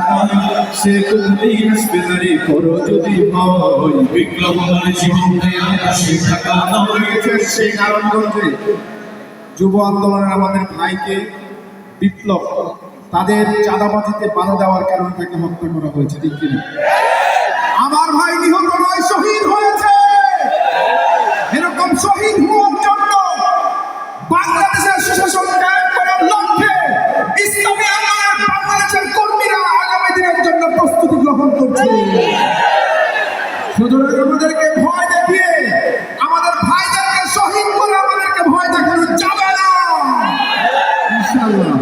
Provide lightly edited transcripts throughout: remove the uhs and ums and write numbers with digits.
নয়, সে কোনদিন আসবে না রে করো যদি ভয়। বিপ্লব মানে জীবন দেয়া বসে থাকা নয়। সেই নারায়ণগঞ্জে যুব আন্দোলনের আমাদের ভাইকে বিপ্লব তাদের চাঁদাবাজিতে বাধা দেওয়ার কারণে তাকে হত্যা করা হয়েছে, ঠিক কিনা? আমার ভাই নিহত নয়, শহীদ হয়েছে। এরকম শহীদ হওয়ার জন্য বাংলাদেশের সুশাসন কায়েম করার লক্ষ্যে ইসলামী আন্দোলনের বাংলাদেশের কর্মীরা আগামী দিনের জন্য প্রস্তুতি গ্রহণ করছে। সুতরাং আমাদেরকে ভয় দেখিয়ে আমাদের ভাইদেরকে শহীদ করে আমাদেরকে ভয় দেখানো যাবে না, ইনশাআল্লাহ।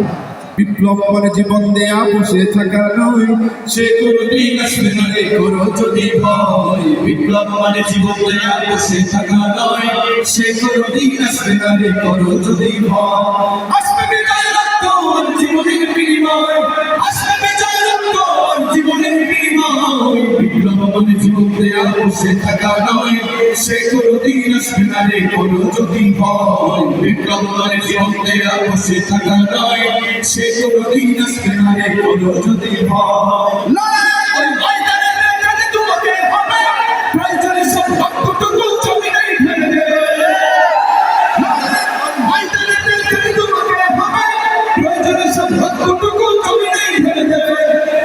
বিপ্লব মানে জীবন দেয়া বসে থাকা নয়, সে কোনদিন আসবে না রে করো যদি ভয়। বিপ্লব মানে জীবন দেয়া বসে থাকা নয়, সে কোনদিন আসবে না রে করো যদি ভয়। আসবে বিজয় রক্ত জীবনের বিনিময়, আসবে বিজয় রক্ত জীবনের বিনিময়। বিপ্লব মানে জীবন দেয়া বসে থাকা নয়, সে কোনদিন আসবে না রে করো যদি ভয়। বিপ্লব মানে জীবন দেয়া বসে থাকা নয়, সে কোনদিন আসবে না রে করো যদি ভয়। ওই ময়দানে নেমে তোমাকে হবে, প্রয়োজনে সব রক্তটুকু জমিনেই ফেলে দেবে। ওই ময়দানে নেমে তোমাকে হবে, প্রয়োজনে সব রক্তটুকু জমিনেই ফেলে দেবে।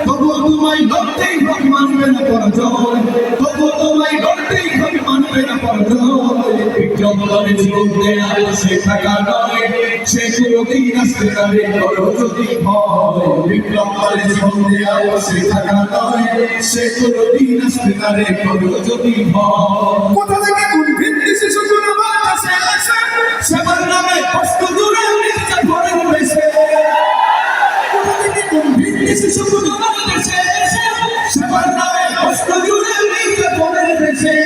তবুও তোমায় লড়তেই হবে, মানবে না পরাজয়। তবুও তোমায় লড়তেই হবে, মানবে না পরাজয়। বিপ্লব মানে জীবন দেয়া বসে থাকা নয়, সে কোনদিন আসবে না রে করো যদি ভয়। বিপ্লব মানে জীবন দেয়া বসে থাকা নয়, সে কোনদিন আসবে না রে করো যদি ভয়। কোথা থেকে কোন ভিত্তি শিশুগুলো আমার কাছে আসে, সেবার নামে কষ্ট দূরে নির্যাতনের বেশে। কোথা থেকে কোন ভিত্তি শিশুগুলো আমার কাছে আসে, সেবার নামে কষ্ট দূরে নির্যাতনের বেশে।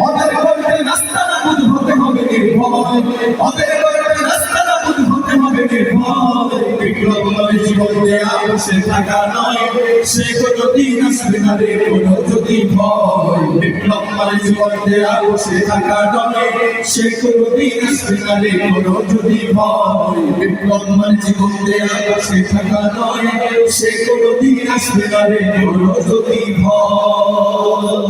ওদের করতে রাস্তা নাবুদ হতে হবে নির্ভয়, ওদের করতে রাস্তা নাবুদ হতে হবে নির্ভয়। বিপ্লব মানে জীবন দেয়া বসে থাকা নয়, সে কোনদিন আসবে না রে করো যদি ভয়। বিপ্লব মানে জীবন দেয়া বসে থাকা নয়, সে কোনদিন আসবে না রে করো যদি ভয়। বিপ্লব মানে জীবন দেয়া বসে থাকা নয়, সে কোনদিন আসবে না রে করো যদি ভয়।